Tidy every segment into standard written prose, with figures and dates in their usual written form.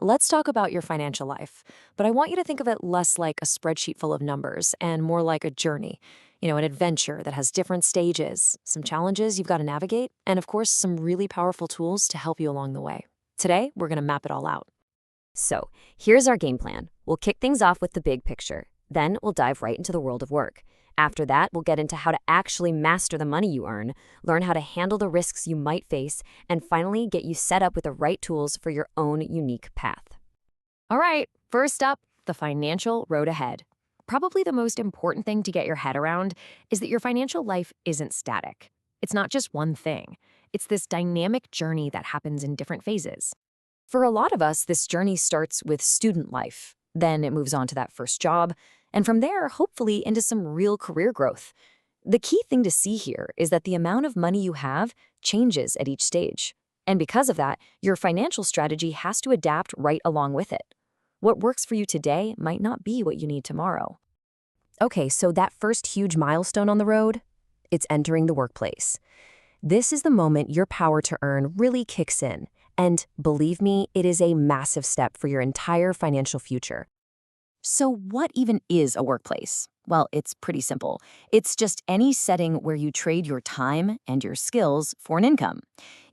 Let's talk about your financial life, but I want you to think of it less like a spreadsheet full of numbers and more like a journey, an adventure that has different stages, some challenges you've got to navigate, and of course, some really powerful tools to help you along the way. Today, we're going to map it all out. So, here's our game plan. We'll kick things off with the big picture. Then we'll dive right into the world of work. After that, we'll get into how to actually master the money you earn, learn how to handle the risks you might face, and finally get you set up with the right tools for your own unique path. All right, first up, the financial road ahead. Probably the most important thing to get your head around is that your financial life isn't static. It's not just one thing. It's this dynamic journey that happens in different phases. For a lot of us, this journey starts with student life. Then it moves on to that first job, and from there, hopefully, into some real career growth. The key thing to see here is that the amount of money you have changes at each stage. And because of that, your financial strategy has to adapt right along with it. What works for you today might not be what you need tomorrow. Okay, so that first huge milestone on the road, it's entering the workplace. This is the moment your power to earn really kicks in. And believe me, it is a massive step for your entire financial future. So what even is a workplace? Well, it's pretty simple. It's just any setting where you trade your time and your skills for an income.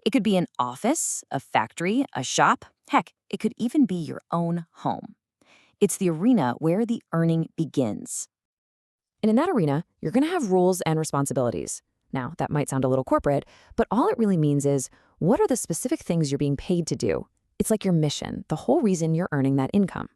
It could be an office, a factory, a shop. Heck, it could even be your own home. It's the arena where the earning begins. And in that arena, you're going to have rules and responsibilities. Now, that might sound a little corporate, but all it really means is, what are the specific things you're being paid to do? It's like your mission, the whole reason you're earning that income.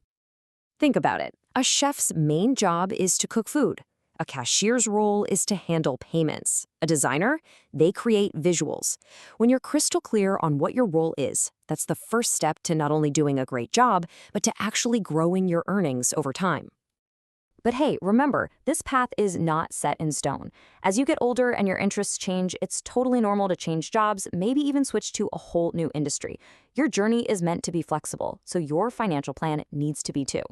Think about it. A chef's main job is to cook food. A cashier's role is to handle payments. A designer, they create visuals. When you're crystal clear on what your role is, that's the first step to not only doing a great job, but to actually growing your earnings over time. But hey, remember, this path is not set in stone. As you get older and your interests change, it's totally normal to change jobs, maybe even switch to a whole new industry. Your journey is meant to be flexible, so your financial plan needs to be too.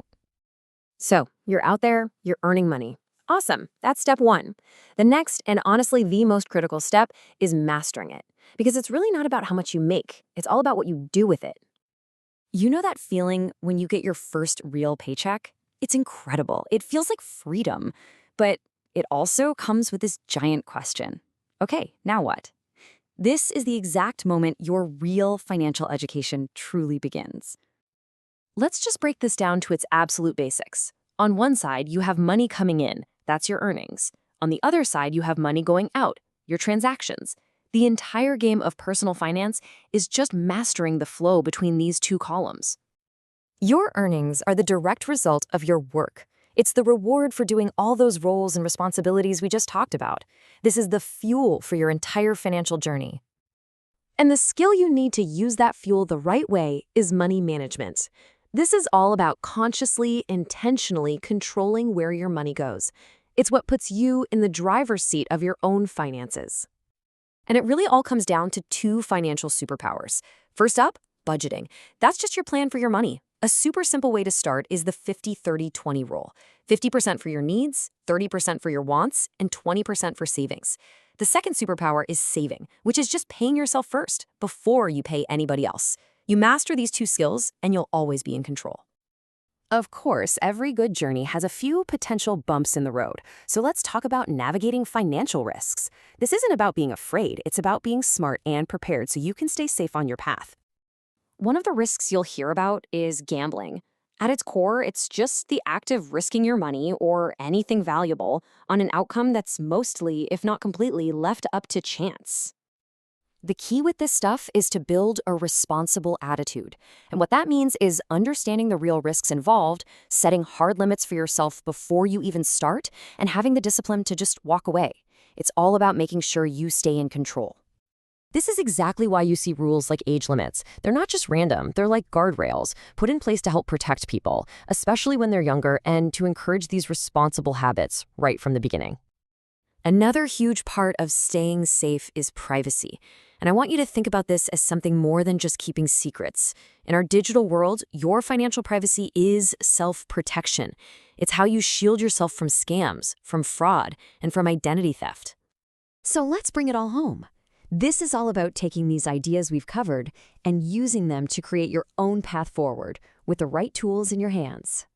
So, you're out there, you're earning money. Awesome, that's step one. The next, and honestly the most critical step, is mastering it. Because it's really not about how much you make, it's all about what you do with it. You know that feeling when you get your first real paycheck? It's incredible. It feels like freedom. But it also comes with this giant question. Okay, now what? This is the exact moment your real financial education truly begins. Let's just break this down to its absolute basics. On one side, you have money coming in. That's your earnings. On the other side, you have money going out, your transactions. The entire game of personal finance is just mastering the flow between these two columns. Your earnings are the direct result of your work. It's the reward for doing all those roles and responsibilities we just talked about. This is the fuel for your entire financial journey. And the skill you need to use that fuel the right way is money management. This is all about consciously, intentionally controlling where your money goes. It's what puts you in the driver's seat of your own finances. And it really all comes down to two financial superpowers. First up, budgeting. That's just your plan for your money. A super simple way to start is the 50-30-20 rule. 50% for your needs, 30% for your wants, and 20% for savings. The second superpower is saving, which is just paying yourself first before you pay anybody else. You master these two skills, and you'll always be in control. Of course, every good journey has a few potential bumps in the road, so let's talk about navigating financial risks. This isn't about being afraid, it's about being smart and prepared so you can stay safe on your path. One of the risks you'll hear about is gambling. At its core, it's just the act of risking your money or anything valuable on an outcome that's mostly, if not completely, left up to chance. The key with this stuff is to build a responsible attitude. And what that means is understanding the real risks involved, setting hard limits for yourself before you even start, and having the discipline to just walk away. It's all about making sure you stay in control. This is exactly why you see rules like age limits. They're not just random, they're like guardrails, put in place to help protect people, especially when they're younger, and to encourage these responsible habits right from the beginning. Another huge part of staying safe is privacy. And I want you to think about this as something more than just keeping secrets. In our digital world, your financial privacy is self-protection. It's how you shield yourself from scams, from fraud, and from identity theft. So let's bring it all home. This is all about taking these ideas we've covered and using them to create your own path forward with the right tools in your hands.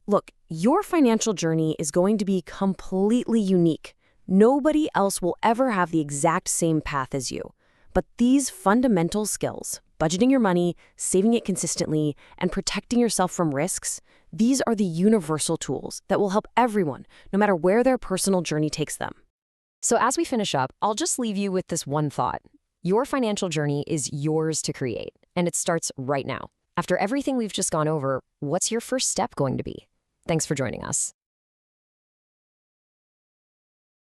Look, your financial journey is going to be completely unique. Nobody else will ever have the exact same path as you. But these fundamental skills, budgeting your money, saving it consistently, and protecting yourself from risks, these are the universal tools that will help everyone, no matter where their personal journey takes them. So as we finish up, I'll just leave you with this one thought. Your financial journey is yours to create, and it starts right now. After everything we've just gone over, what's your first step going to be? Thanks for joining us.